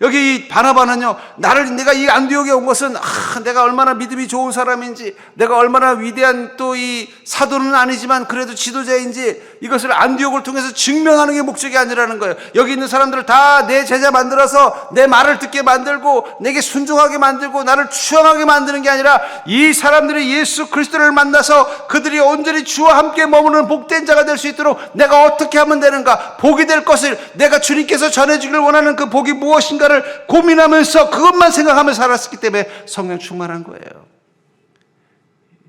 여기 이 바나바는요, 내가 이 안디옥에 온 것은 내가 얼마나 믿음이 좋은 사람인지, 내가 얼마나 위대한 또 이 사도는 아니지만 그래도 지도자인지 이것을 안디옥을 통해서 증명하는 게 목적이 아니라는 거예요. 여기 있는 사람들을 다 내 제자 만들어서 내 말을 듣게 만들고 내게 순종하게 만들고 나를 추앙하게 만드는 게 아니라, 이 사람들이 예수 그리스도를 만나서 그들이 온전히 주와 함께 머무는 복된 자가 될 수 있도록 내가 어떻게 하면 되는가, 복이 될 것을 내가 주님께서 전해주길 원하는 그 복이 무엇인가 를 고민하면서 그것만 생각하면서 살았기 때문에 성령 충만한 거예요.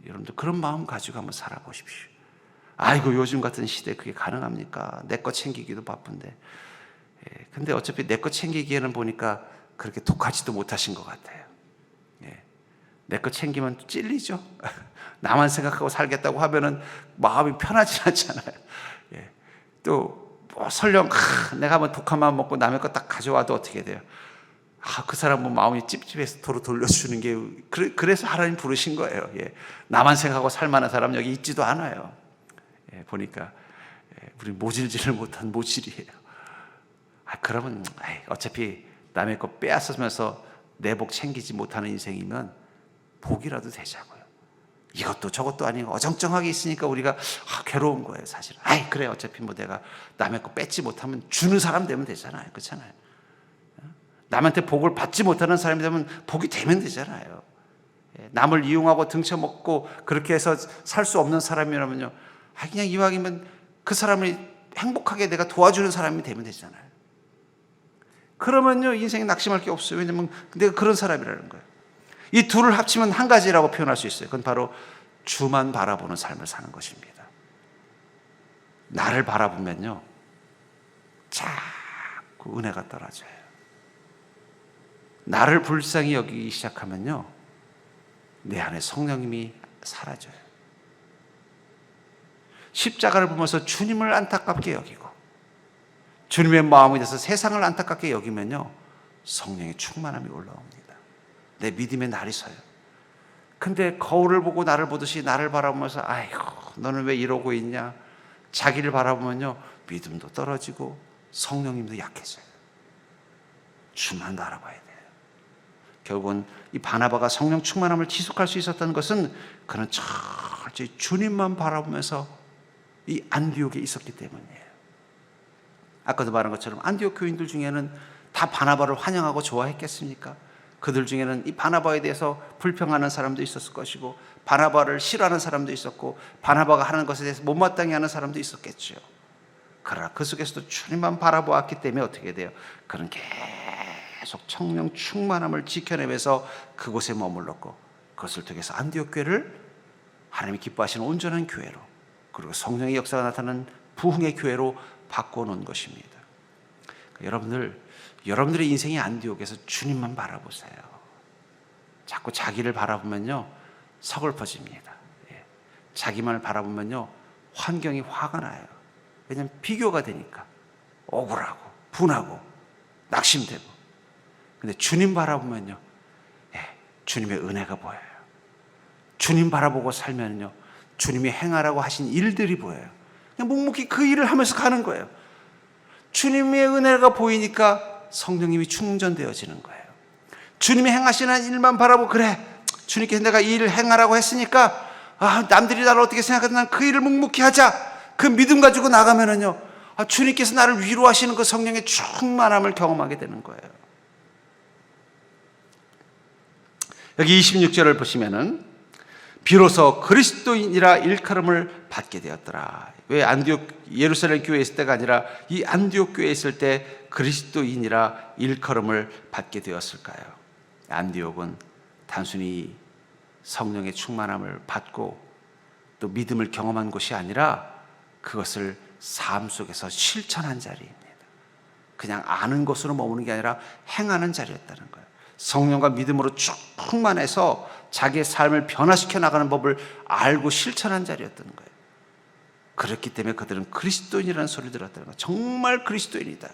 여러분들 그런 마음 가지고 한번 살아보십시오. 아이고, 요즘 같은 시대에 그게 가능합니까? 내 거 챙기기도 바쁜데. 근데 어차피 내 거 챙기기에는 보니까 그렇게 독하지도 못하신 것 같아요. 내 거 챙기면 찔리죠. 나만 생각하고 살겠다고 하면은 마음이 편하지 않잖아요. 또 설령 내가 한번 독한 마음 먹고 남의 거 딱 가져와도 어떻게 돼요? 그 사람은 마음이 찝찝해서 도로 돌려주는 게, 그래서 하나님 부르신 거예요. 나만 생각하고 살만한 사람 여기 있지도 않아요. 보니까 우리 모질지를 못한 모질이에요. 그러면 어차피 남의 거 빼앗으면서 내 복 챙기지 못하는 인생이면 복이라도 되자고요. 이것도 저것도 아니고 어정쩡하게 있으니까 우리가 괴로운 거예요, 사실은. 그래, 어차피 뭐 내가 남의 거 뺏지 못하면 주는 사람 되면 되잖아요. 그렇잖아요. 남한테 복을 받지 못하는 사람이 되면 복이 되면 되잖아요. 남을 이용하고 등쳐먹고 그렇게 해서 살 수 없는 사람이라면요, 그냥 이왕이면 그 사람을 행복하게 내가 도와주는 사람이 되면 되잖아요. 그러면요, 인생에 낙심할 게 없어요. 왜냐면 내가 그런 사람이라는 거예요. 이 둘을 합치면 한 가지라고 표현할 수 있어요. 그건 바로 주만 바라보는 삶을 사는 것입니다. 나를 바라보면요, 자꾸 은혜가 떨어져요. 나를 불쌍히 여기기 시작하면요, 내 안에 성령님이 사라져요. 십자가를 보면서 주님을 안타깝게 여기고 주님의 마음에 대해서 세상을 안타깝게 여기면요, 성령의 충만함이 올라옵니다. 내 믿음의 날이 서요. 근데 거울을 보고 나를 보듯이 나를 바라보면서 아이고, 너는 왜 이러고 있냐, 자기를 바라보면요, 믿음도 떨어지고 성령님도 약해져요. 주만 바라봐야 돼요. 결국은 이 바나바가 성령 충만함을 지속할 수 있었던 것은 그는 철저히 주님만 바라보면서 이 안디옥에 있었기 때문이에요. 아까도 말한 것처럼 안디옥 교인들 중에는 다 바나바를 환영하고 좋아했겠습니까? 그들 중에는 이 바나바에 대해서 불평하는 사람도 있었을 것이고, 바나바를 싫어하는 사람도 있었고, 바나바가 하는 것에 대해서 못마땅해 하는 사람도 있었겠죠. 그러나 그 속에서도 주님만 바라보았기 때문에 어떻게 돼요? 그는 계속 성령 충만함을 지켜내면서 그곳에 머물렀고, 그것을 통해서 안디옥 교회를 하나님이 기뻐하시는 온전한 교회로, 그리고 성령의 역사가 나타나는 부흥의 교회로 바꿔놓은 것입니다. 여러분들의 인생의 안디옥에서 주님만 바라보세요. 자꾸 자기를 바라보면요 서글퍼집니다. 자기만을 바라보면요 환경이 화가 나요. 왜냐하면 비교가 되니까 억울하고 분하고 낙심되고. 근데 주님 바라보면요 주님의 은혜가 보여요. 주님 바라보고 살면요 주님이 행하라고 하신 일들이 보여요. 그냥 묵묵히 그 일을 하면서 가는 거예요. 주님의 은혜가 보이니까 성령님이 충전되어지는 거예요. 주님이 행하시는 일만 바라보고, 그래 주님께서 내가 이 일을 행하라고 했으니까 남들이 나를 어떻게 생각하든 난 그 일을 묵묵히 하자, 그 믿음 가지고 나가면은요 주님께서 나를 위로하시는 그 성령의 충만함을 경험하게 되는 거예요. 여기 26절을 보시면은 비로소 그리스도인이라 일컬음을 받게 되었더라. 왜 안디옥 예루살렘 교회에 있을 때가 아니라 이 안디옥 교회에 있을 때 그리스도인이라 일컬음을 받게 되었을까요? 안디옥은 단순히 성령의 충만함을 받고 또 믿음을 경험한 곳이 아니라 그것을 삶 속에서 실천한 자리입니다. 그냥 아는 것으로 머무는 게 아니라 행하는 자리였다는 거예요. 성령과 믿음으로 충만해서 자기의 삶을 변화시켜 나가는 법을 알고 실천한 자리였던 거예요. 그렇기 때문에 그들은 그리스도인이라는 소리를 들었다는 거예요. 정말 그리스도인이다.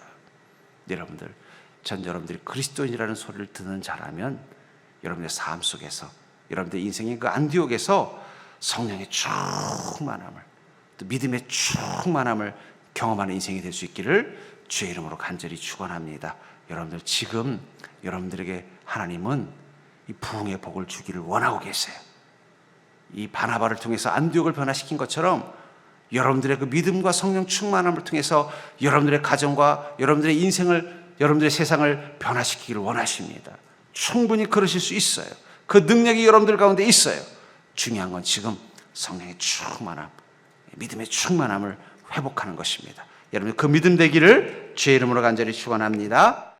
여러분들, 전 여러분들이 그리스도인이라는 소리를 듣는 자라면 여러분의 삶 속에서, 여러분의 인생의 그 안디옥에서 성령의 충만함을, 또 믿음의 충만함을 경험하는 인생이 될 수 있기를 주의 이름으로 간절히 축원합니다. 여러분들, 지금 여러분들에게 하나님은 이 부흥의 복을 주기를 원하고 계세요. 이 바나바를 통해서 안디옥을 변화시킨 것처럼 여러분들의 그 믿음과 성령 충만함을 통해서 여러분들의 가정과 여러분들의 인생을, 여러분들의 세상을 변화시키기를 원하십니다. 충분히 그러실 수 있어요. 그 능력이 여러분들 가운데 있어요. 중요한 건 지금 성령의 충만함, 믿음의 충만함을 회복하는 것입니다. 여러분, 그 믿음 되기를 주의 이름으로 간절히 축원합니다.